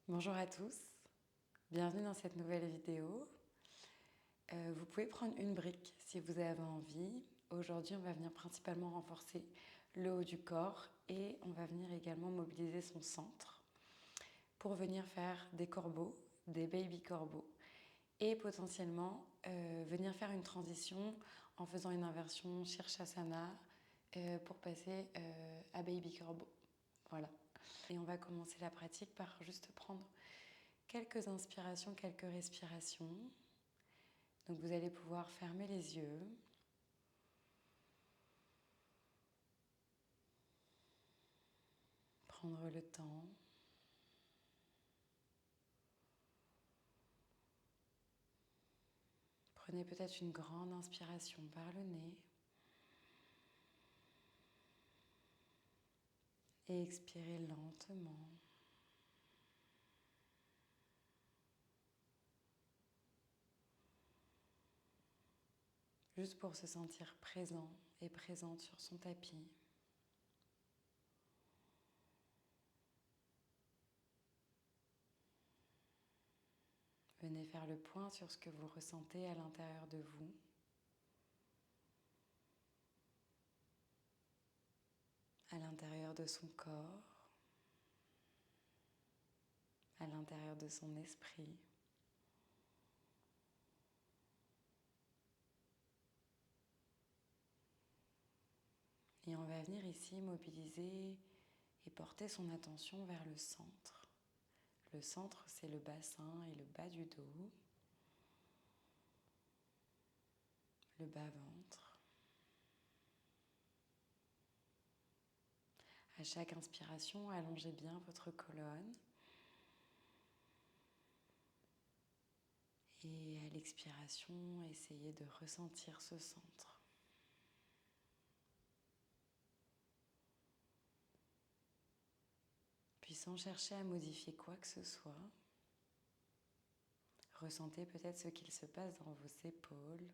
Bonjour à tous, bienvenue dans cette nouvelle vidéo. Vous pouvez prendre une brique si vous avez envie. Aujourd'hui, on va venir principalement renforcer le haut du corps et on va venir également mobiliser son centre pour venir faire des corbeaux, des baby corbeaux et potentiellement venir faire une transition en faisant une inversion Shirshasana pour passer à baby corbeau. Voilà. Et on va commencer la pratique par juste prendre quelques inspirations, quelques respirations. Donc vous allez pouvoir fermer les yeux. Prendre le temps. Prenez peut-être une grande inspiration par le nez. Et expirez lentement. Juste pour se sentir présent et présente sur son tapis. Venez faire le point sur ce que vous ressentez à l'intérieur de vous. À l'intérieur de son corps. À l'intérieur de son esprit. Et on va venir ici mobiliser et porter son attention vers le centre. Le centre, c'est le bassin et le bas du dos, le bas-ventre. À chaque inspiration, allongez bien votre colonne. Et à l'expiration, essayez de ressentir ce centre. Puis sans chercher à modifier quoi que ce soit, ressentez peut-être ce qu'il se passe dans vos épaules.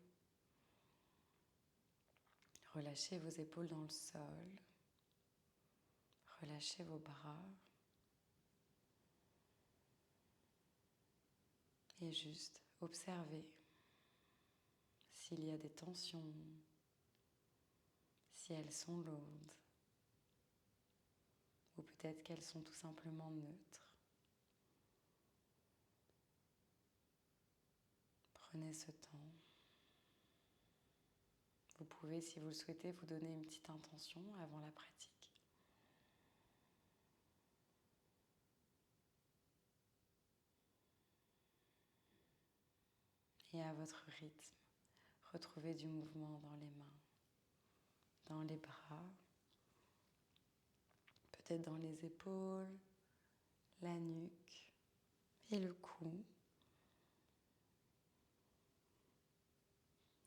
Relâchez vos épaules dans le sol. Relâchez vos bras. Et juste observez s'il y a des tensions, si elles sont lourdes, ou peut-être qu'elles sont tout simplement neutres. Prenez ce temps. Vous pouvez, si vous le souhaitez, vous donner une petite intention avant la pratique. Et à votre rythme, retrouvez du mouvement dans les mains, dans les bras, peut-être dans les épaules, la nuque et le cou.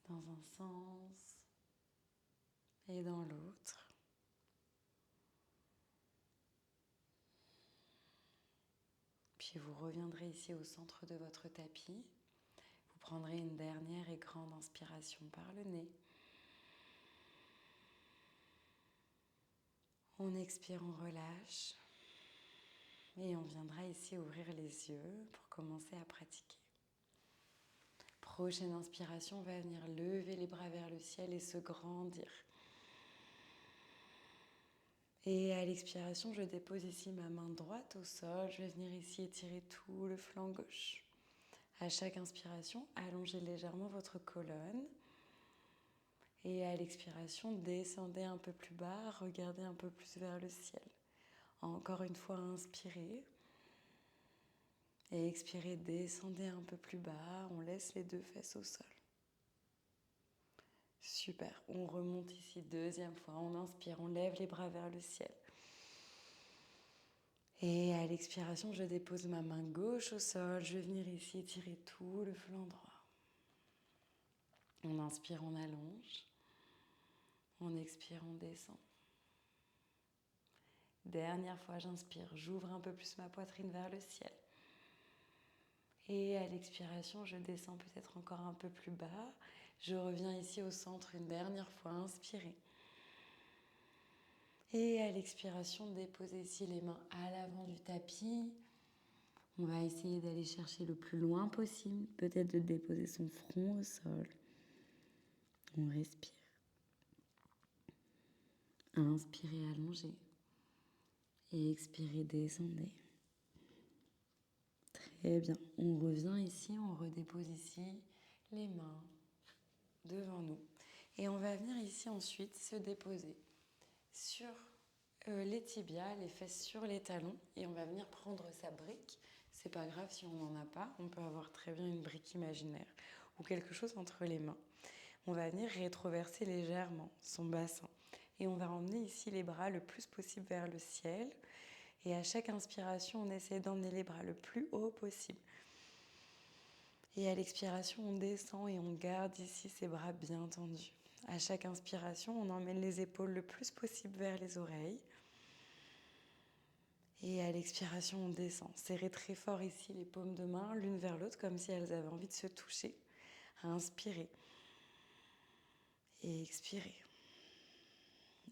Dans un sens et dans l'autre. Puis vous reviendrez ici au centre de votre tapis. Vous prendrez une dernière et grande inspiration par le nez. On expire, on relâche. Et on viendra ici ouvrir les yeux pour commencer à pratiquer. Prochaine inspiration, on va venir lever les bras vers le ciel et se grandir. Et à l'expiration, je dépose ici ma main droite au sol. Je vais venir ici étirer tout le flanc gauche. À chaque inspiration, allongez légèrement votre colonne. Et à l'expiration, descendez un peu plus bas, regardez un peu plus vers le ciel. Encore une fois, inspirez. Et expirez, descendez un peu plus bas. On laisse les deux fesses au sol. Super, on remonte ici, deuxième fois. On inspire, on lève les bras vers le ciel. Et à l'expiration, je dépose ma main gauche au sol. Je vais venir ici étirer tout le flanc droit. On inspire, on allonge. On expire, on descend. Dernière fois, j'inspire, j'ouvre un peu plus ma poitrine vers le ciel. Et à l'expiration, je descends peut-être encore un peu plus bas. Je reviens ici au centre une dernière fois, inspirez. Et à l'expiration, déposez ici les mains à l'avant du tapis. On va essayer d'aller chercher le plus loin possible, peut-être de déposer son front au sol. On respire. Inspirez, allongez. Et expirez, descendez. Très bien. On revient ici, on redépose ici les mains devant nous. Et on va venir ici ensuite se déposer sur les tibias, les fesses sur les talons. Et on va venir prendre sa brique. C'est pas grave si on n'en a pas. On peut avoir très bien une brique imaginaire ou quelque chose entre les mains. On va venir rétroverser légèrement son bassin. Et on va emmener ici les bras le plus possible vers le ciel. Et à chaque inspiration, on essaie d'emmener les bras le plus haut possible. Et à l'expiration, on descend et on garde ici ses bras bien tendus. À chaque inspiration, on emmène les épaules le plus possible vers les oreilles. Et à l'expiration, on descend. Serrez très fort ici les paumes de main, l'une vers l'autre, comme si elles avaient envie de se toucher. Inspirez. Et expirez.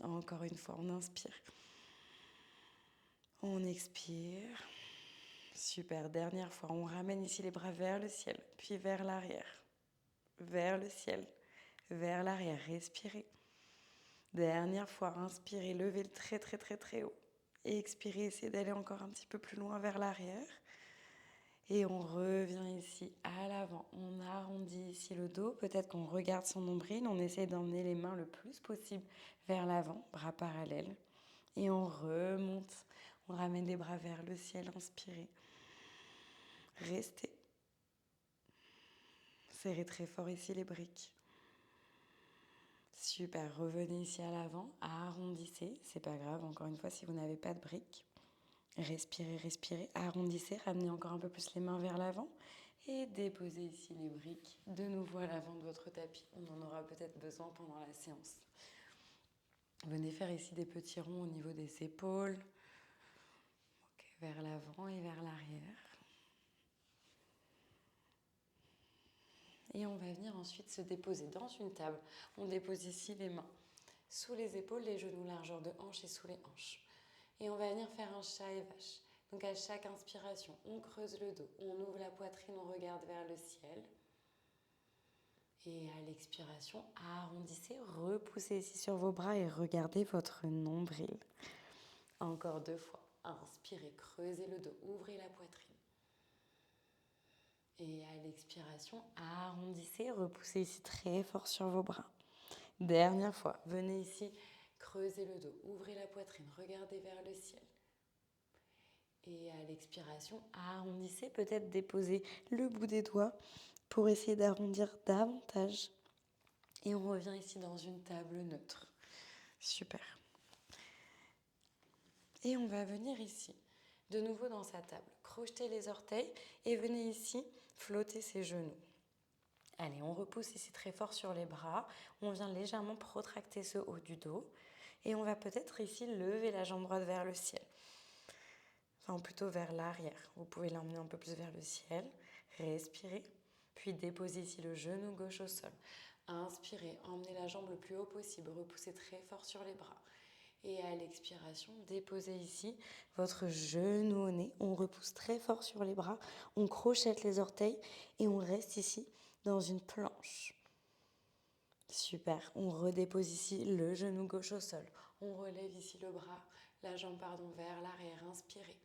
Encore une fois, on inspire. On expire. Super, dernière fois. On ramène ici les bras vers le ciel, puis vers l'arrière. Vers le ciel, vers l'arrière. Respirez. Dernière fois, inspirez, levez le très très très très haut. Et expirez, essayez d'aller encore un petit peu plus loin vers l'arrière. Et on revient ici à l'avant. On arrondit ici le dos. Peut-être qu'on regarde son nombril. On essaie d'emmener les mains le plus possible vers l'avant, bras parallèles. Et on remonte. On ramène les bras vers le ciel. Inspirez. Restez. Serrez très fort ici les briques. Super, revenez ici à l'avant, arrondissez, c'est pas grave, encore une fois si vous n'avez pas de briques. Respirez, respirez, arrondissez, ramenez encore un peu plus les mains vers l'avant et déposez ici les briques de nouveau à l'avant de votre tapis. On en aura peut-être besoin pendant la séance. Venez faire ici des petits ronds au niveau des épaules, vers l'avant et vers l'arrière. Et on va venir ensuite se déposer dans une table. On dépose ici les mains sous les épaules, les genoux largeur de hanche et sous les hanches. Et on va venir faire un chat et vache. Donc à chaque inspiration, on creuse le dos, on ouvre la poitrine, on regarde vers le ciel. Et à l'expiration, arrondissez, repoussez ici sur vos bras et regardez votre nombril. Encore 2 fois. Inspirez, creusez le dos, ouvrez la poitrine. Et à l'expiration, arrondissez, repoussez ici très fort sur vos bras. Dernière fois, venez ici, creusez le dos, ouvrez la poitrine, regardez vers le ciel. Et à l'expiration, arrondissez, peut-être déposez le bout des doigts pour essayer d'arrondir davantage. Et on revient ici dans une table neutre. Super. Et on va venir ici, de nouveau dans sa table. Crochetez les orteils et venez ici flotter ses genoux. Allez, on repousse ici très fort sur les bras. On vient légèrement protracter ce haut du dos. Et on va peut-être ici lever la jambe droite vers le ciel. Enfin, plutôt vers l'arrière. Vous pouvez l'emmener un peu plus vers le ciel. Respirez. Puis déposez ici le genou gauche au sol. Inspirez, emmenez la jambe le plus haut possible. Repoussez très fort sur les bras. Et à l'expiration, déposez ici votre genou au nez. On repousse très fort sur les bras. On crochette les orteils et on reste ici dans une planche. Super. On redépose ici le genou gauche au sol. On relève ici le bras, la jambe vers l'arrière. Inspirez.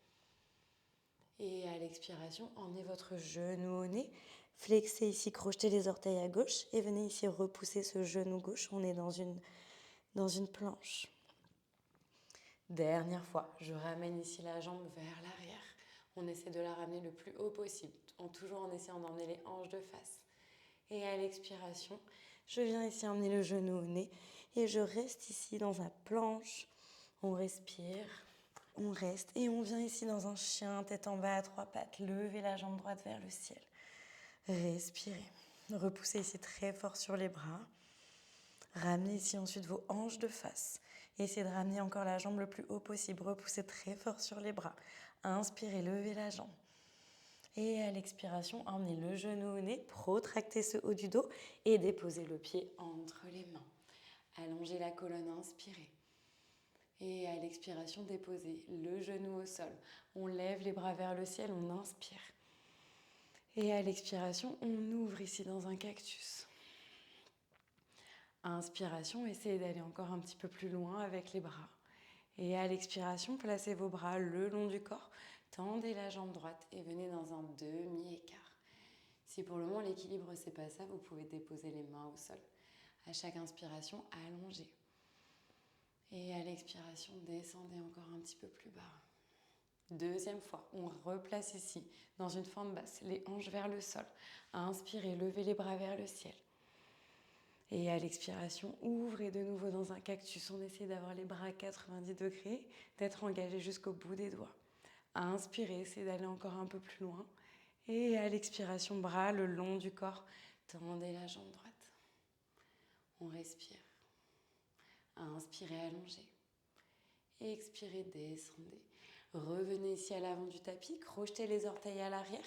Et à l'expiration, emmenez votre genou au nez. Flexez ici, crochetez les orteils à gauche et venez ici repousser ce genou gauche. On est dans une planche. Dernière fois, je ramène ici la jambe vers l'arrière. On essaie de la ramener le plus haut possible, toujours en essayant d'emmener les hanches de face. Et à l'expiration, je viens ici emmener le genou au nez et je reste ici dans la planche. On respire, on reste et on vient ici dans un chien, tête en bas à 3 pattes. Levez la jambe droite vers le ciel. Respirez. Repoussez ici très fort sur les bras. Ramenez ici ensuite vos hanches de face. Essayez de ramener encore la jambe le plus haut possible. Repoussez très fort sur les bras. Inspirez, levez la jambe. Et à l'expiration, emmenez le genou au nez, protractez ce haut du dos et déposez le pied entre les mains. Allongez la colonne, inspirez. Et à l'expiration, déposez le genou au sol. On lève les bras vers le ciel, on inspire. Et à l'expiration, on ouvre ici dans un cactus. Inspiration, essayez d'aller encore un petit peu plus loin avec les bras. Et à l'expiration, placez vos bras le long du corps, tendez la jambe droite et venez dans un demi-écart. Si pour le moment l'équilibre c'est pas ça, vous pouvez déposer les mains au sol. À chaque inspiration, allongez. Et à l'expiration, descendez encore un petit peu plus bas. Deuxième fois, on replace ici, dans une forme basse, les hanches vers le sol. Inspirez, levez les bras vers le ciel. Et à l'expiration, ouvrez de nouveau dans un cactus. On essaie d'avoir les bras à 90 degrés, d'être engagé jusqu'au bout des doigts. Inspirez, essayez d'aller encore un peu plus loin. Et à l'expiration, bras le long du corps, tendez la jambe droite. On respire. Inspirez, allongez. Expirez, descendez. Revenez ici à l'avant du tapis, crochetez les orteils à l'arrière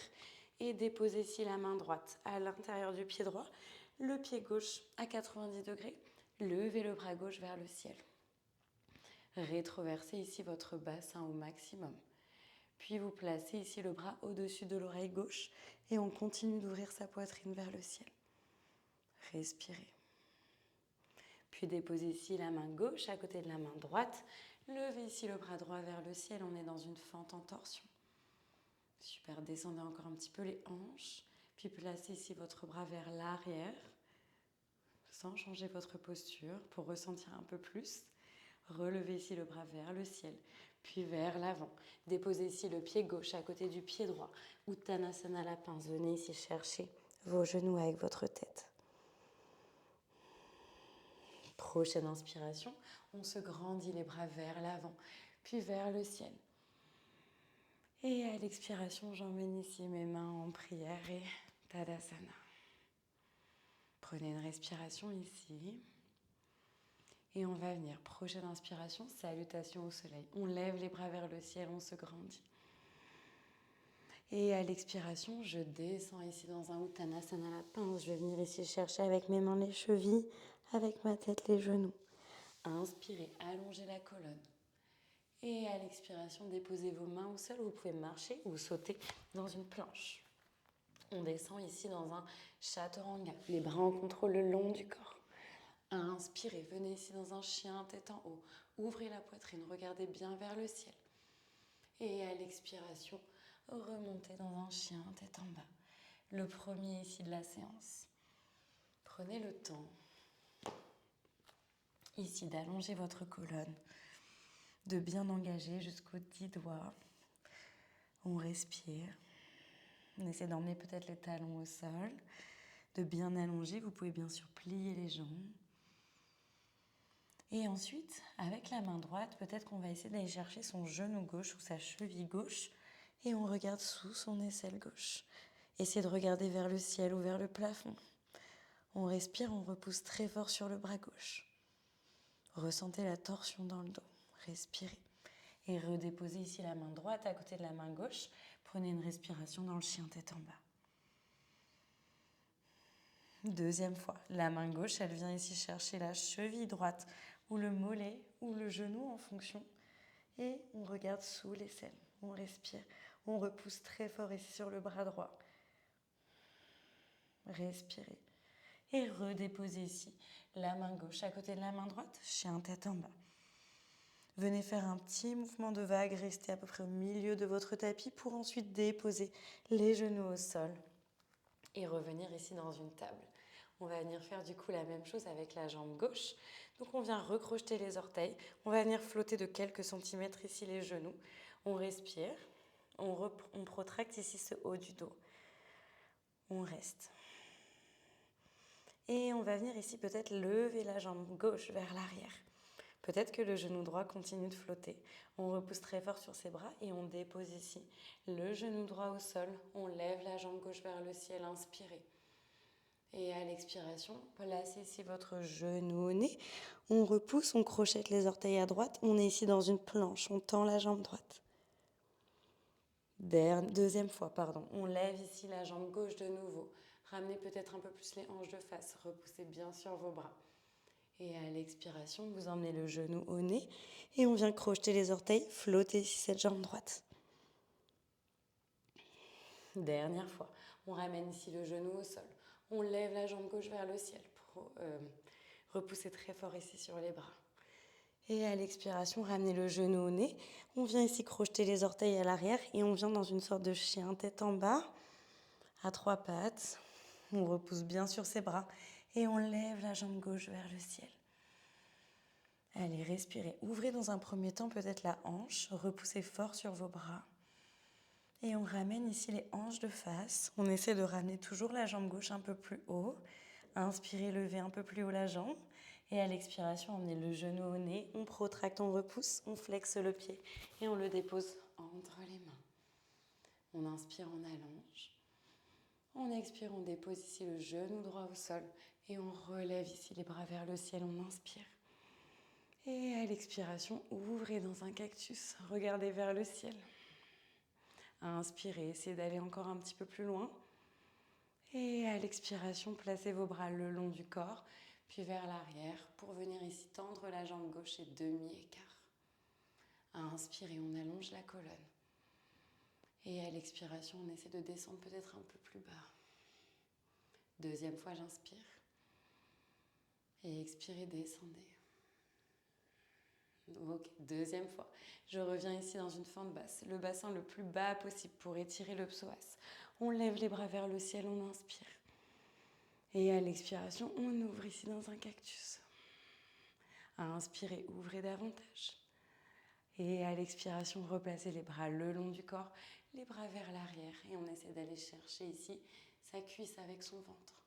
et déposez ici la main droite à l'intérieur du pied droit, le pied gauche à 90 degrés. Levez le bras gauche vers le ciel. Rétroversez ici votre bassin au maximum. Puis vous placez ici le bras au-dessus de l'oreille gauche et on continue d'ouvrir sa poitrine vers le ciel. Respirez. Puis déposez ici la main gauche à côté de la main droite. Levez ici le bras droit vers le ciel, on est dans une fente en torsion. Super, descendez encore un petit peu les hanches. Puis placez ici votre bras vers l'arrière, sans changer votre posture pour ressentir un peu plus. Relevez ici le bras vers le ciel, puis vers l'avant. Déposez ici le pied gauche à côté du pied droit. Uttanasana la pince, venez ici chercher vos genoux avec votre tête. Prochaine inspiration, on se grandit les bras vers l'avant, puis vers le ciel. Et à l'expiration, j'emmène ici mes mains en prière et Tadasana. Prenez une respiration ici. Et on va venir. Prochaine inspiration, salutation au soleil. On lève les bras vers le ciel, on se grandit. Et à l'expiration, je descends ici dans un Uttanasana la pince. Je vais venir ici chercher avec mes mains les chevilles, avec ma tête les genoux. Inspirez, allongez la colonne. Et à l'expiration, déposez vos mains au sol. Vous pouvez marcher ou sauter dans une planche. On descend ici dans un chaturanga. Les bras en contrôle le long du corps. Inspirez, venez ici dans un chien tête en haut. Ouvrez la poitrine, regardez bien vers le ciel. Et à l'expiration, remontez dans un chien tête en bas. Le premier ici de la séance. Prenez le temps ici d'allonger votre colonne, de bien engager jusqu'aux 10 doigts. On respire. On essaie d'emmener peut-être les talons au sol, de bien allonger. Vous pouvez bien sûr plier les jambes. Et ensuite, avec la main droite, peut-être qu'on va essayer d'aller chercher son genou gauche ou sa cheville gauche et on regarde sous son aisselle gauche. Essayez de regarder vers le ciel ou vers le plafond. On respire, on repousse très fort sur le bras gauche. Ressentez la torsion dans le dos. Respirez. Et redéposez ici la main droite à côté de la main gauche. Prenez une respiration dans le chien tête en bas. Deuxième fois, la main gauche, elle vient ici chercher la cheville droite ou le mollet ou le genou en fonction. Et on regarde sous l'aisselle. On respire. On repousse très fort ici sur le bras droit. Respirez. Et redéposez ici la main gauche à côté de la main droite, chien tête en bas. Venez faire un petit mouvement de vague, restez à peu près au milieu de votre tapis pour ensuite déposer les genoux au sol et revenir ici dans une table. On va venir faire du coup la même chose avec la jambe gauche. Donc on vient recrocheter les orteils. On va venir flotter de quelques centimètres ici les genoux. On respire. On protracte ici ce haut du dos. On reste. Et on va venir ici peut-être lever la jambe gauche vers l'arrière. Peut-être que le genou droit continue de flotter. On repousse très fort sur ses bras et on dépose ici le genou droit au sol. On lève la jambe gauche vers le ciel, inspirez. Et à l'expiration, placez ici votre genou au nez. On repousse, on crochette les orteils à droite. On est ici dans une planche, on tend la jambe droite. Deuxième fois, on lève ici la jambe gauche de nouveau. Ramenez peut-être un peu plus les hanches de face. Repoussez bien sur vos bras. Et à l'expiration, vous emmenez le genou au nez et on vient crocheter les orteils, flotter ici cette jambe droite. Dernière fois, on ramène ici le genou au sol. On lève la jambe gauche vers le ciel pour repousser très fort ici sur les bras. Et à l'expiration, ramenez le genou au nez. On vient ici crocheter les orteils à l'arrière et on vient dans une sorte de chien tête en bas, à 3 pattes. On repousse bien sur ses bras et on lève la jambe gauche vers le ciel. Allez, respirez. Ouvrez dans un premier temps peut-être la hanche, repoussez fort sur vos bras. Et on ramène ici les hanches de face. On essaie de ramener toujours la jambe gauche un peu plus haut. Inspirez, levez un peu plus haut la jambe. Et à l'expiration, emmenez le genou au nez. On protracte, on repousse, on flexe le pied et on le dépose entre les mains. On inspire, on allonge. On expire, on dépose ici le genou droit au sol et on relève ici les bras vers le ciel. On inspire. Et à l'expiration, ouvrez dans un cactus. Regardez vers le ciel. Inspirez, essayez d'aller encore un petit peu plus loin. Et à l'expiration, placez vos bras le long du corps, puis vers l'arrière pour venir ici tendre la jambe gauche et demi-écart. Inspirez, on allonge la colonne. Et à l'expiration, on essaie de descendre peut-être un peu plus bas. Deuxième fois, j'inspire. Et expirez, descendez. Ok, deuxième fois. Je reviens ici dans une fente basse, le bassin le plus bas possible pour étirer le psoas. On lève les bras vers le ciel, on inspire. Et à l'expiration, on ouvre ici dans un cactus. À inspirer, ouvrez davantage. Et à l'expiration, replacez les bras le long du corps, les bras vers l'arrière. Et on essaie d'aller chercher ici sa cuisse avec son ventre.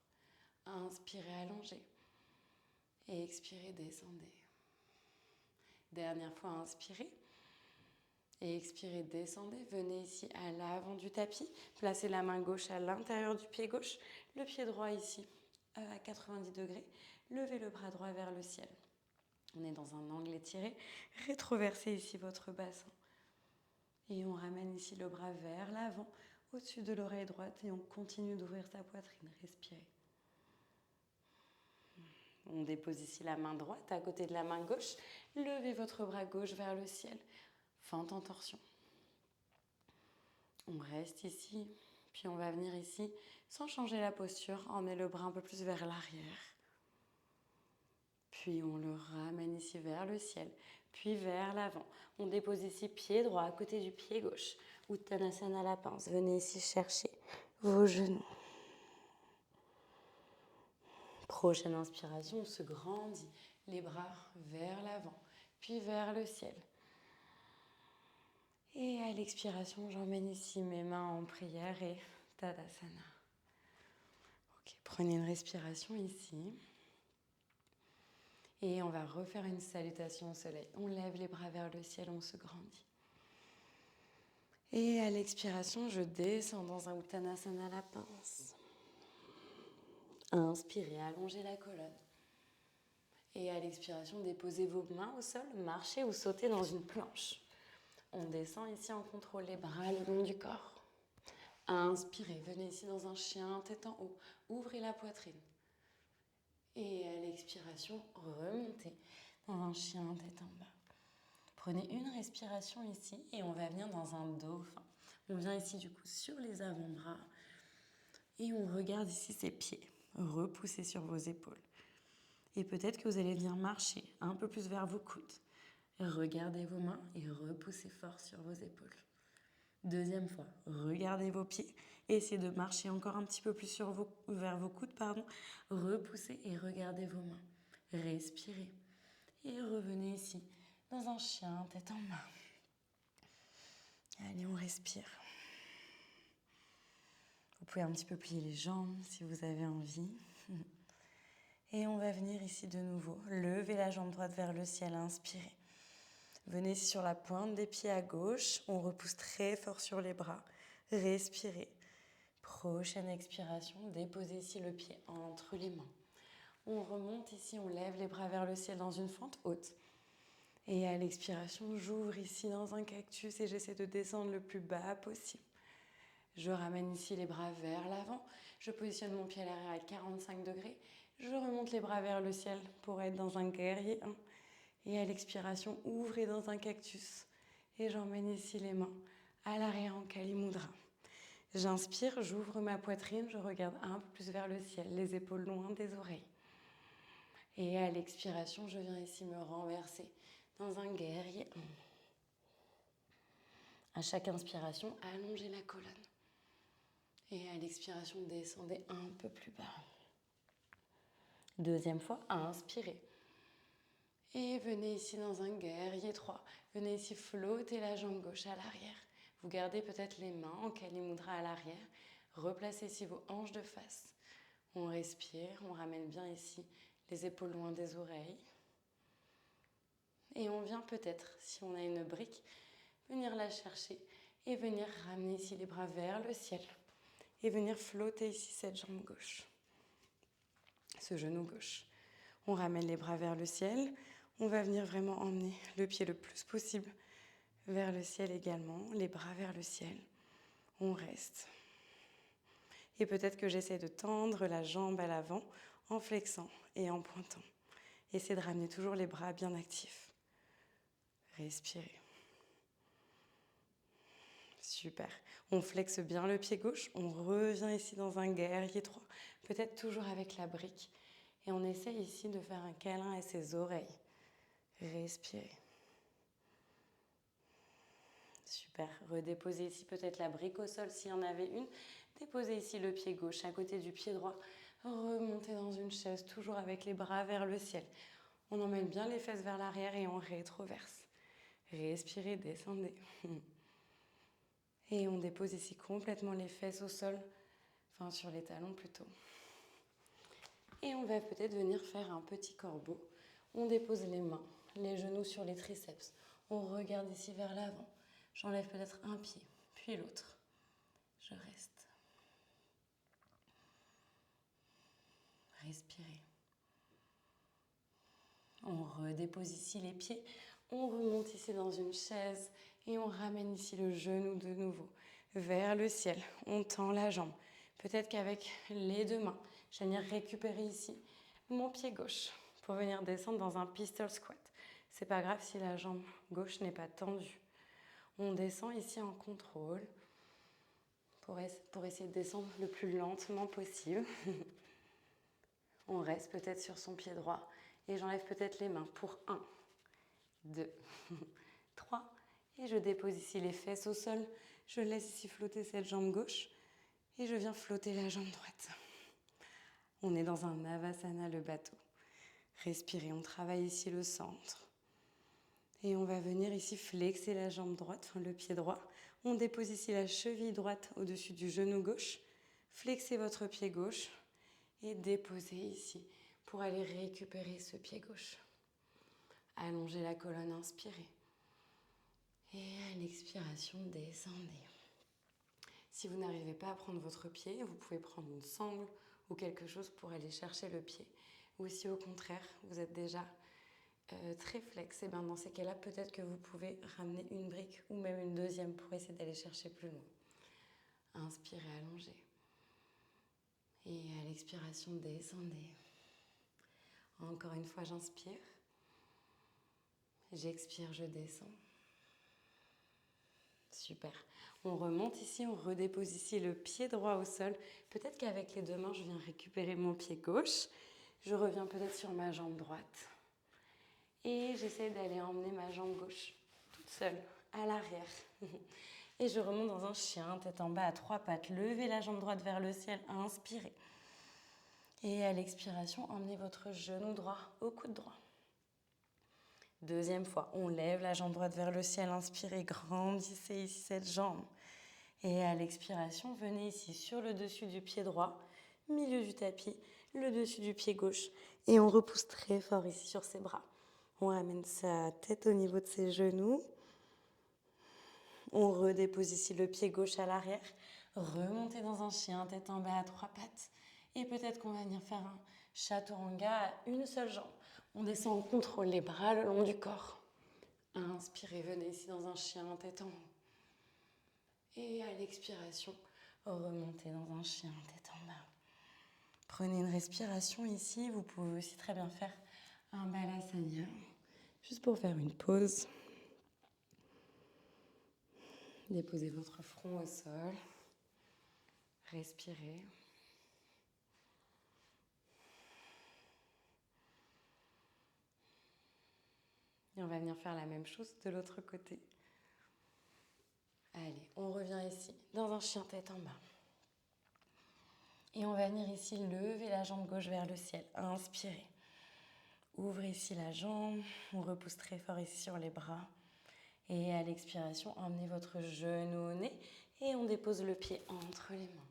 Inspirez, allongez. Et expirez, descendez. Dernière fois, inspirez. Et expirez, descendez. Venez ici à l'avant du tapis. Placez la main gauche à l'intérieur du pied gauche. Le pied droit ici à 90 degrés. Levez le bras droit vers le ciel. On est dans un angle étiré. Rétroversez ici votre bassin. Et on ramène ici le bras vers l'avant, au-dessus de l'oreille droite. Et on continue d'ouvrir sa poitrine. Respirez. On dépose ici la main droite à côté de la main gauche. Levez votre bras gauche vers le ciel. Fente en torsion. On reste ici, puis on va venir ici sans changer la posture. On met le bras un peu plus vers l'arrière. Puis on le ramène ici vers le ciel, puis vers l'avant. On dépose ici pied droit à côté du pied gauche. Uttanasana à la pince. Venez ici chercher vos genoux. Prochaine inspiration, on se grandit. Les bras vers l'avant, puis vers le ciel. Et à l'expiration, j'emmène ici mes mains en prière et Tadasana. Ok, prenez une respiration ici. Et on va refaire une salutation au soleil. On lève les bras vers le ciel, on se grandit. Et à l'expiration, je descends dans un Uttanasana à la pince. Inspirez, allongez la colonne. Et à l'expiration, déposez vos mains au sol, marchez ou sautez dans une planche. On descend ici en contrôle, les bras le long du corps. Inspirez, venez ici dans un chien, tête en haut. Ouvrez la poitrine. Et à l'expiration, remontez dans un chien, tête en bas. Prenez une respiration ici et on va venir dans un dauphin. On vient ici du coup sur les avant-bras et on regarde ici ses pieds. Repoussez sur vos épaules. Et peut-être que vous allez venir marcher un peu plus vers vos coudes. Regardez vos mains et repoussez fort sur vos épaules. Deuxième fois, regardez vos pieds et essayez de marcher encore un petit peu plus vers vos coudes. Repoussez et regardez vos mains. Respirez et revenez ici dans un chien, tête en bas. Allez, on respire. Vous pouvez un petit peu plier les jambes si vous avez envie. Et on va venir ici de nouveau. Levez la jambe droite vers le ciel, inspirez. Venez ici sur la pointe des pieds à gauche. On repousse très fort sur les bras. Respirez. Prochaine expiration, déposez ici le pied entre les mains. On remonte ici, on lève les bras vers le ciel dans une fente haute. Et à l'expiration, j'ouvre ici dans un cactus et j'essaie de descendre le plus bas possible. Je ramène ici les bras vers l'avant. Je positionne mon pied à l'arrière à 45 degrés. Je remonte les bras vers le ciel pour être dans un guerrier 1. Et à l'expiration, ouvrez dans un cactus. Et j'emmène ici les mains à l'arrière en Kali Mudra. J'inspire, j'ouvre ma poitrine, je regarde un peu plus vers le ciel, les épaules loin des oreilles. Et à l'expiration, je viens ici me renverser dans un guerrier 1. À chaque inspiration, allongez la colonne. Et à l'expiration, descendez un peu plus bas. Deuxième fois, inspirez. Et venez ici dans un guerrier 3. Venez ici flotter la jambe gauche à l'arrière. Vous gardez peut-être les mains en Kali Mudra à l'arrière. Replacez ici vos hanches de face. On respire, on ramène bien ici les épaules loin des oreilles. Et on vient peut-être, si on a une brique, venir la chercher et venir ramener ici les bras vers le ciel. Et venir flotter ici cette jambe gauche, ce genou gauche. On ramène les bras vers le ciel. On va venir vraiment emmener le pied le plus possible vers le ciel également, les bras vers le ciel. On reste. Et peut-être que j'essaie de tendre la jambe à l'avant en flexant et en pointant. Essayez de ramener toujours les bras bien actifs. Respirez. Super. On flexe bien le pied gauche. On revient ici dans un guerrier 3. Peut-être toujours avec la brique. Et on essaye ici de faire un câlin à ses oreilles. Respirez. Super. Redéposez ici peut-être la brique au sol s'il y en avait une. Déposez ici le pied gauche à côté du pied droit. Remontez dans une chaise, toujours avec les bras vers le ciel. On emmène bien les fesses vers l'arrière et on rétroverse. Respirez, descendez. Et on dépose ici complètement les fesses au sol, enfin sur les talons plutôt. Et on va peut-être venir faire un petit corbeau. On dépose les mains, les genoux sur les triceps. On regarde ici vers l'avant. J'enlève peut-être un pied, puis l'autre. Je reste. Respirez. On redépose ici les pieds. On remonte ici dans une chaise et on ramène ici le genou de nouveau vers le ciel. On tend la jambe. Peut-être qu'avec les deux mains, je vais venir récupérer ici mon pied gauche pour venir descendre dans un pistol squat. C'est pas grave si la jambe gauche n'est pas tendue. On descend ici en contrôle pour essayer de descendre le plus lentement possible. On reste peut-être sur son pied droit et j'enlève peut-être les mains pour 1, 2, 3 et je dépose ici les fesses au sol. Je laisse ici flotter cette jambe gauche et je viens flotter la jambe droite. On est dans un Navasana, le bateau. Respirez, on travaille ici le centre. Et on va venir ici flexer la jambe droite, enfin le pied droit. On dépose ici la cheville droite au-dessus du genou gauche. Flexez votre pied gauche et déposez ici pour aller récupérer ce pied gauche. Allongez la colonne, inspirez. Et à l'expiration, descendez. Si vous n'arrivez pas à prendre votre pied, vous pouvez prendre une sangle ou quelque chose pour aller chercher le pied. Ou si au contraire, vous êtes déjà très flex, et bien dans ces cas-là, peut-être que vous pouvez ramener une brique ou même une deuxième pour essayer d'aller chercher plus loin. Inspirez, allongez. Et à l'expiration, descendez. Encore une fois, j'inspire. J'expire, je descends. Super. On remonte ici, on redépose ici le pied droit au sol. Peut-être qu'avec les deux mains, je viens récupérer mon pied gauche. Je reviens peut-être sur ma jambe droite. Et j'essaie d'aller emmener ma jambe gauche toute seule à l'arrière. Et je remonte dans un chien, tête en bas à 3 pattes. Levez la jambe droite vers le ciel, inspirez. Et à l'expiration, emmenez votre genou droit au coude droit. Deuxième fois, on lève la jambe droite vers le ciel, inspirez, grandissez ici cette jambe. Et à l'expiration, venez ici sur le dessus du pied droit, milieu du tapis, le dessus du pied gauche. Et on repousse très fort ici sur ses bras. On ramène sa tête au niveau de ses genoux. On redépose ici le pied gauche à l'arrière. Remontez dans un chien, tête en bas à 3 pattes. Et peut-être qu'on va venir faire un chaturanga à une seule jambe. On descend en contrôle, les bras le long du corps. Inspirez, venez ici dans un chien, tête en haut. Et à l'expiration, remontez dans un chien, tête en bas. Prenez une respiration ici. Vous pouvez aussi très bien faire un balasana, juste pour faire une pause. Déposez votre front au sol. Respirez. Et on va venir faire la même chose de l'autre côté. Allez, on revient ici, dans un chien tête en bas. Et on va venir ici lever la jambe gauche vers le ciel. Inspirez. Ouvrez ici la jambe. On repousse très fort ici sur les bras. Et à l'expiration, emmenez votre genou au nez. Et on dépose le pied entre les mains.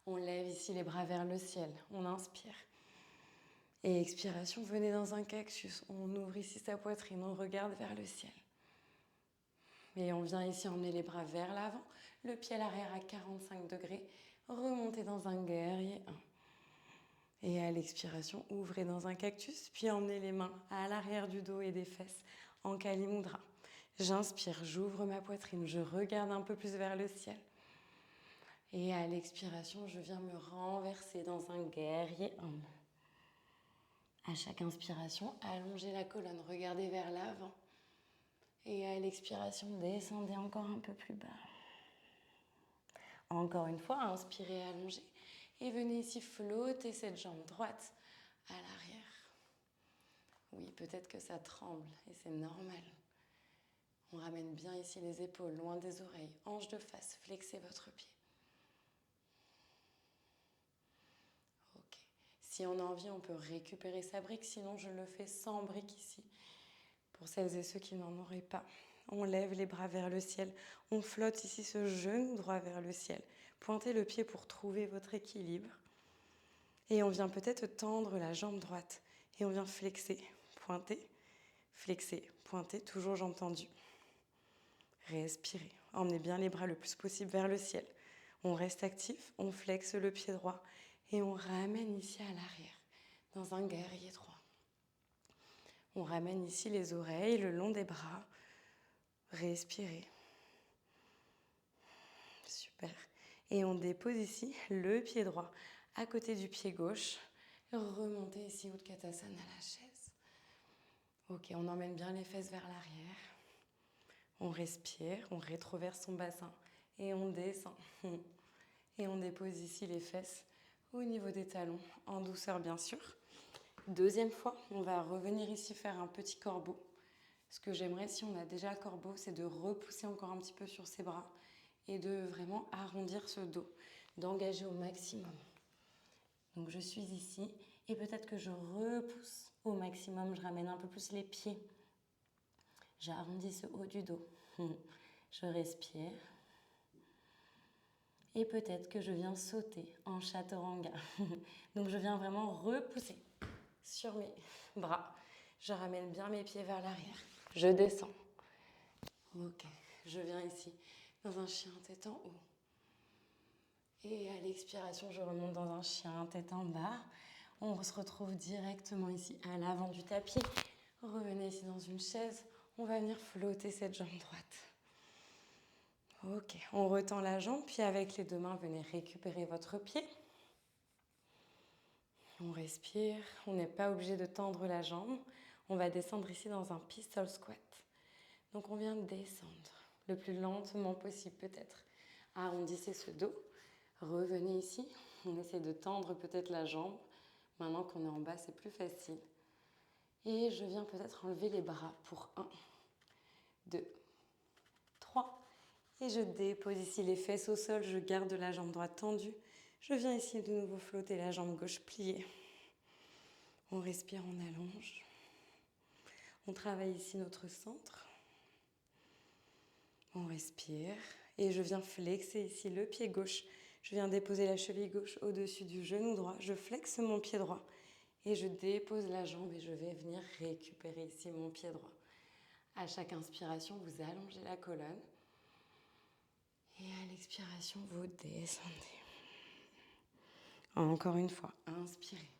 On lève ici les bras vers le ciel. On inspire. Et expiration, venez dans un cactus. On ouvre ici sa poitrine. On regarde vers le ciel. Et on vient ici emmener les bras vers l'avant. Le pied à l'arrière à 45 degrés. Remontez dans un guerrier 1. Et à l'expiration, ouvrez dans un cactus, puis emmenez les mains à l'arrière du dos et des fesses en Kali Mudra. J'inspire, j'ouvre ma poitrine, je regarde un peu plus vers le ciel. Et à l'expiration, je viens me renverser dans un guerrier 1. À chaque inspiration, allongez la colonne, regardez vers l'avant. Et à l'expiration, descendez encore un peu plus bas. Encore une fois, inspirez, allongez. Et venez ici flotter cette jambe droite à l'arrière. Oui, peut-être que ça tremble et c'est normal. On ramène bien ici les épaules loin des oreilles. Hanche de face, flexez votre pied. Ok. Si on a envie, on peut récupérer sa brique. Sinon, je le fais sans brique ici. Pour celles et ceux qui n'en auraient pas. On lève les bras vers le ciel. On flotte ici ce genou droit vers le ciel. Pointez le pied pour trouver votre équilibre. Et on vient peut-être tendre la jambe droite. Et on vient flexer, pointer, flexer, pointer, toujours jambe tendue. Respirez. Emmenez bien les bras le plus possible vers le ciel. On reste actif, on flexe le pied droit et on ramène ici à l'arrière, dans un guerrier 3. On ramène ici les oreilles le long des bras. Respirez. Super. Et on dépose ici le pied droit à côté du pied gauche. Remontez ici Utkatasana à la chaise. Ok, on emmène bien les fesses vers l'arrière. On respire, on rétroverse son bassin et on descend. Et on dépose ici les fesses au niveau des talons, en douceur bien sûr. Deuxième fois, on va revenir ici faire un petit corbeau. Ce que j'aimerais, si on a déjà le corbeau, c'est de repousser encore un petit peu sur ses bras et de vraiment arrondir ce dos, d'engager au maximum. Donc je suis ici et peut-être que je repousse au maximum, je ramène un peu plus les pieds. J'arrondis ce haut du dos. Je respire. Et peut-être que je viens sauter en chaturanga. Donc je viens vraiment repousser sur mes bras. Je ramène bien mes pieds vers l'arrière. Je descends. Ok, je viens ici dans un chien tête en haut. Et à l'expiration, je remonte dans un chien tête en bas. On se retrouve directement ici à l'avant du tapis. Revenez ici dans une chaise. On va venir flotter cette jambe droite. Ok, on retend la jambe, puis avec les deux mains, venez récupérer votre pied. On respire, on n'est pas obligé de tendre la jambe. On va descendre ici dans un pistol squat. Donc on vient descendre le plus lentement possible peut-être. Arrondissez ce dos, revenez ici. On essaie de tendre peut-être la jambe. Maintenant qu'on est en bas, c'est plus facile. Et je viens peut-être enlever les bras pour 1, 2, 3. Et je dépose ici les fesses au sol, je garde la jambe droite tendue. Je viens ici de nouveau flotter la jambe gauche pliée. On respire, on allonge. On travaille ici notre centre. On respire. Et je viens flexer ici le pied gauche. Je viens déposer la cheville gauche au-dessus du genou droit. Je flexe mon pied droit. Et je dépose la jambe et je vais venir récupérer ici mon pied droit. À chaque inspiration, vous allongez la colonne. Et à l'expiration, vous descendez. Encore une fois, inspirez.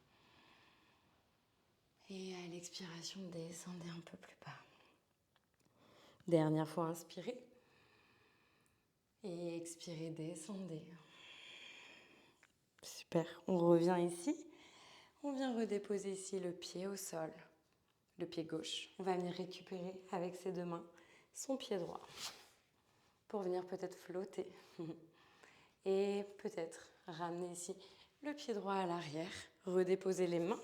Et à l'expiration, descendez un peu plus bas. Dernière fois, inspirez. Et expirez, descendez. Super, on revient ici. On vient redéposer ici le pied au sol, le pied gauche. On va venir récupérer avec ses deux mains son pied droit pour venir peut-être flotter. Et peut-être ramener ici le pied droit à l'arrière, redéposer les mains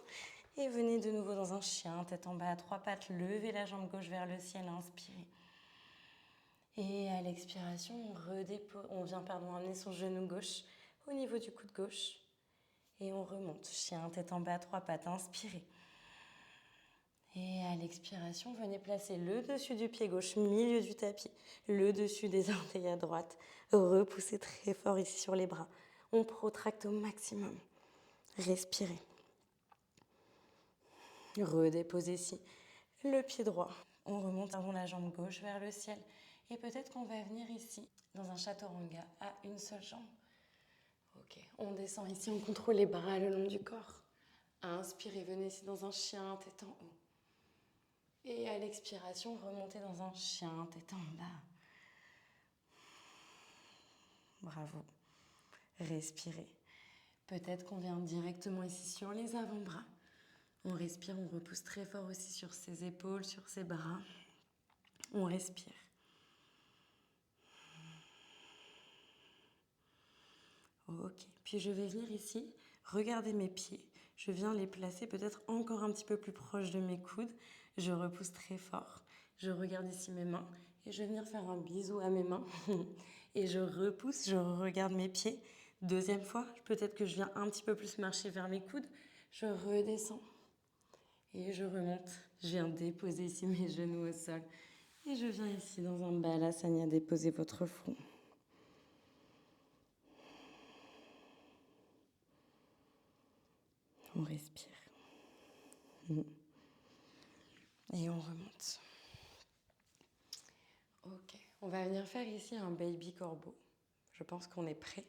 et venez de nouveau dans un chien, tête en bas à trois pattes, levez la jambe gauche vers le ciel, inspirez. Et à l'expiration, on vient amener son genou gauche au niveau du coude gauche et on remonte. Chien, tête en bas à trois pattes, inspirez. Et à l'expiration, venez placer le dessus du pied gauche, milieu du tapis, le dessus des orteils à droite. Repoussez très fort ici sur les bras. On protracte au maximum. Respirez. Redéposez ici le pied droit. On remonte avant la jambe gauche vers le ciel. Et peut-être qu'on va venir ici, dans un chaturanga, à une seule jambe. Ok, on descend ici, on contrôle les bras le long du corps. Inspirez, venez ici dans un chien, tête en haut. Et à l'expiration, remontez dans un chien, tête en bas. Bravo. Respirez. Peut-être qu'on vient directement ici sur les avant-bras. On respire, on repousse très fort aussi sur ses épaules, sur ses bras. On respire. Ok. Puis je vais venir ici, regarder mes pieds. Je viens les placer peut-être encore un petit peu plus proche de mes coudes. Je repousse très fort. Je regarde ici mes mains et je vais venir faire un bisou à mes mains. Et je repousse, je regarde mes pieds. Deuxième fois, peut-être que je viens un petit peu plus marcher vers mes coudes. Je redescends et je remonte. Je viens déposer ici mes genoux au sol. Et je viens ici dans un balasana déposer votre front. On respire. Et on remonte. Ok, on va venir faire ici un baby corbeau. Je pense qu'on est prêt.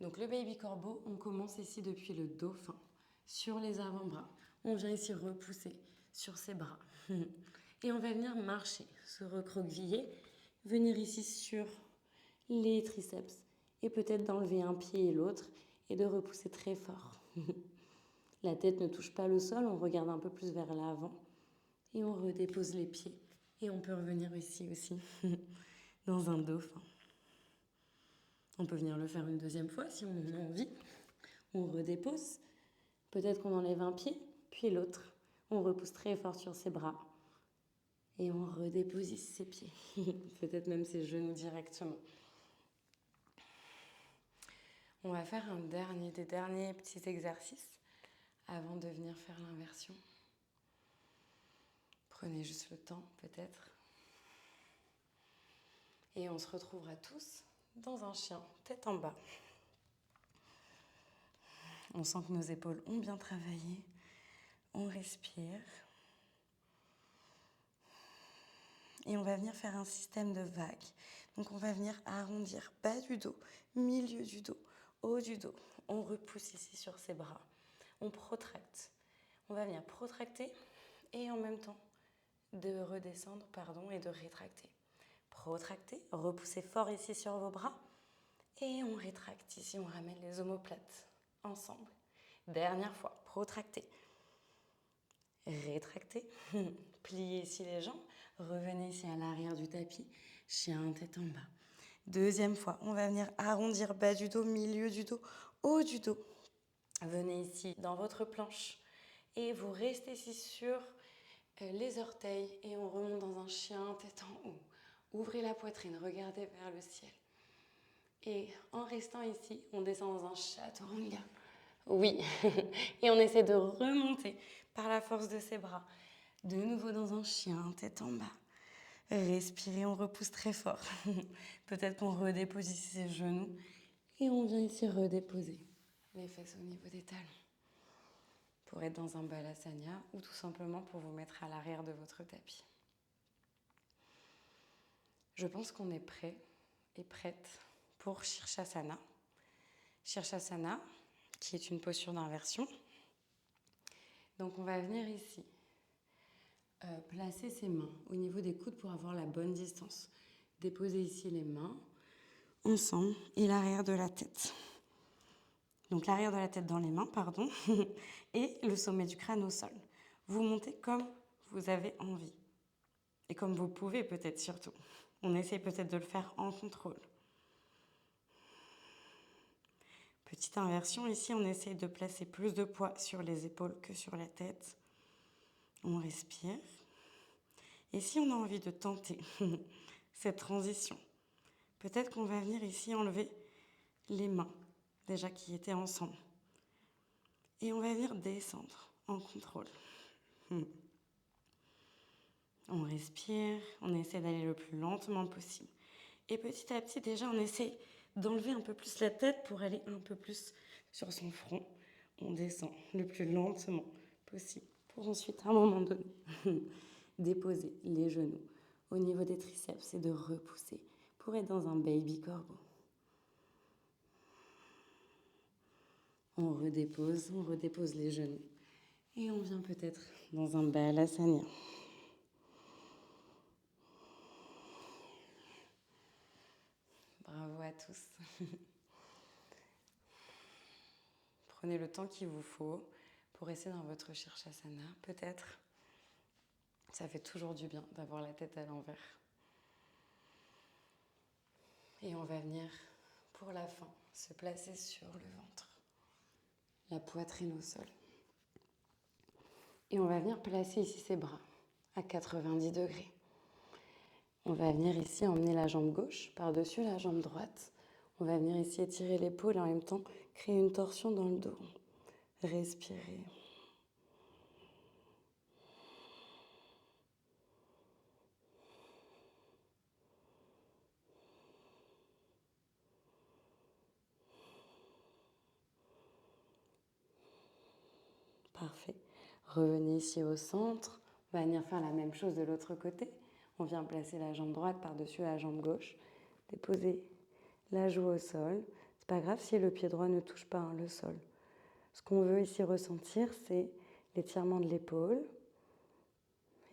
Donc le baby corbeau, on commence ici depuis le dauphin, sur les avant-bras. On vient ici repousser sur ses bras. Et on va venir marcher, se recroqueviller, venir ici sur les triceps. Et peut-être d'enlever un pied et l'autre et de repousser très fort. La tête ne touche pas le sol, on regarde un peu plus vers l'avant. Et on redépose les pieds. Et on peut revenir ici aussi, dans un dauphin. On peut venir le faire une deuxième fois si on en a envie. On redépose. Peut-être qu'on enlève un pied, puis l'autre. On repousse très fort sur ses bras. Et on redépose ici ses pieds. Peut-être même ses genoux directement. On va faire des derniers petits exercices avant de venir faire l'inversion. Prenez juste le temps, peut-être. Et on se retrouvera tous dans un chien, tête en bas. On sent que nos épaules ont bien travaillé. On respire. Et on va venir faire un système de vagues. Donc on va venir arrondir bas du dos, milieu du dos, haut du dos. On repousse ici sur ses bras. On protracte. On va venir protracter et en même temps de redescendre, et de rétracter. Protracter, repoussez fort ici sur vos bras et on rétracte ici, on ramène les omoplates ensemble. Dernière fois, protracter. Rétractez, pliez ici les jambes, revenez ici à l'arrière du tapis, chien tête en bas. Deuxième fois, on va venir arrondir bas du dos, milieu du dos, haut du dos. Venez ici dans votre planche et vous restez ici sur les orteils et on remonte dans un chien tête en haut. Ouvrez la poitrine, regardez vers le ciel. Et en restant ici, on descend dans un chaturanga. Oui, et on essaie de remonter par la force de ses bras. De nouveau dans un chien, tête en bas. Respirez, on repousse très fort. Peut-être qu'on redépose ici ses genoux. Et on vient ici redéposer les fesses au niveau des talons. Pour être dans un balasana ou tout simplement pour vous mettre à l'arrière de votre tapis. Je pense qu'on est prêt et prête pour Shirshasana. Shirshasana, qui est une posture d'inversion. Donc on va venir ici, placer ses mains au niveau des coudes pour avoir la bonne distance. Déposer ici les mains ensemble et l'arrière de la tête. Donc l'arrière de la tête dans les mains, pardon, et le sommet du crâne au sol. Vous montez comme vous avez envie. Et comme vous pouvez peut-être surtout. On essaie peut-être de le faire en contrôle. Petite inversion, ici on essaie de placer plus de poids sur les épaules que sur la tête. On respire. Et si on a envie de tenter cette transition, peut-être qu'on va venir ici enlever les mains, déjà qui étaient ensemble. Et on va venir descendre en contrôle. On respire, on essaie d'aller le plus lentement possible. Et petit à petit, déjà, on essaie d'enlever un peu plus la tête pour aller un peu plus sur son front. On descend le plus lentement possible pour ensuite, à un moment donné, déposer les genoux au niveau des triceps et de repousser pour être dans un baby corbeau. On redépose les genoux et on vient peut-être dans un balasana. Bravo à tous. Prenez le temps qu'il vous faut pour rester dans votre Shirshasana. Peut-être, ça fait toujours du bien d'avoir la tête à l'envers. Et on va venir, pour la fin, se placer sur le ventre, la poitrine au sol. Et on va venir placer ici ses bras à 90 degrés. On va venir ici emmener la jambe gauche par-dessus la jambe droite. On va venir ici étirer l'épaule et en même temps créer une torsion dans le dos. Respirez. Parfait. Revenez ici au centre. On va venir faire la même chose de l'autre côté. On vient placer la jambe droite par-dessus la jambe gauche. Déposer la joue au sol. C'est pas grave si le pied droit ne touche pas le sol. Ce qu'on veut ici ressentir, c'est l'étirement de l'épaule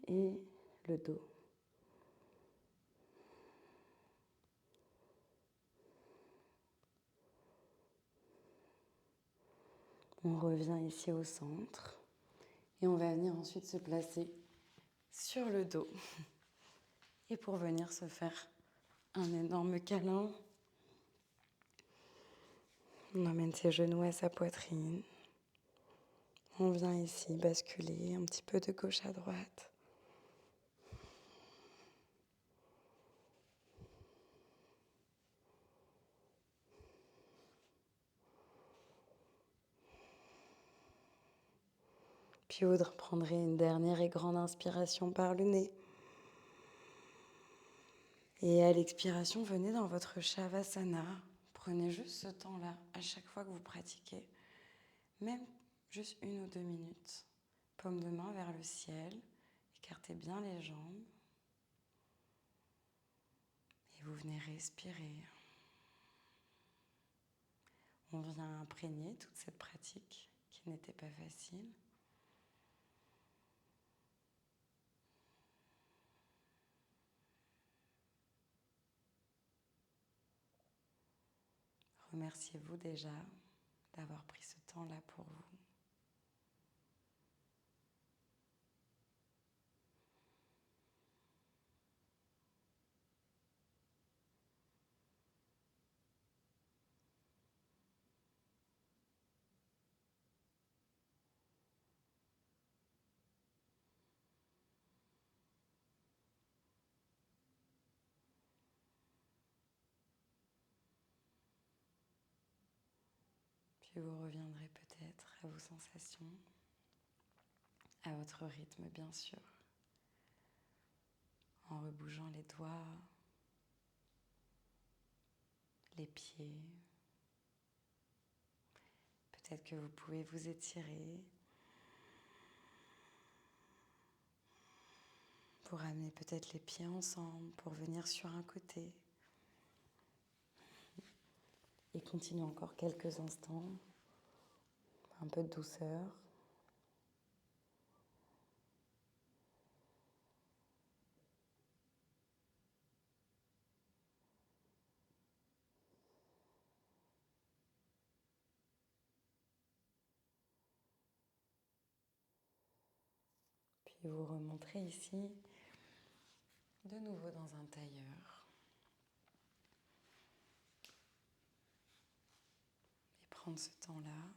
et le dos. On revient ici au centre et on va venir ensuite se placer sur le dos. Et pour venir se faire un énorme câlin, on emmène ses genoux à sa poitrine. On vient ici basculer un petit peu de gauche à droite. Puis vous prendrez une dernière et grande inspiration par le nez. Et à l'expiration, venez dans votre Shavasana. Prenez juste ce temps-là à chaque fois que vous pratiquez. Même juste 1 ou 2 minutes. Paume de main vers le ciel. Écartez bien les jambes. Et vous venez respirer. On vient imprégner toute cette pratique qui n'était pas facile. Remerciez-vous déjà d'avoir pris ce temps-là pour vous. Puis vous reviendrez peut-être à vos sensations, à votre rythme bien sûr, en rebougeant les doigts, les pieds. Peut-être que vous pouvez vous étirer pour amener peut-être les pieds ensemble, pour venir sur un côté. Et continuez encore quelques instants, un peu de douceur. Puis vous remontrez ici, de nouveau dans un tailleur. Et prendre ce temps-là.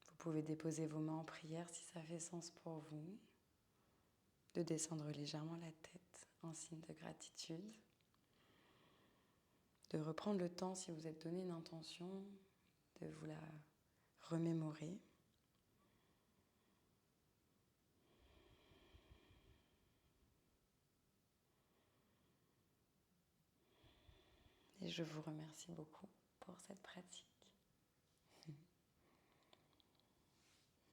Vous pouvez déposer vos mains en prière si ça fait sens pour vous. De descendre légèrement la tête en signe de gratitude. De reprendre le temps, si vous êtes donné une intention, de vous la remémorer. Et je vous remercie beaucoup pour cette pratique.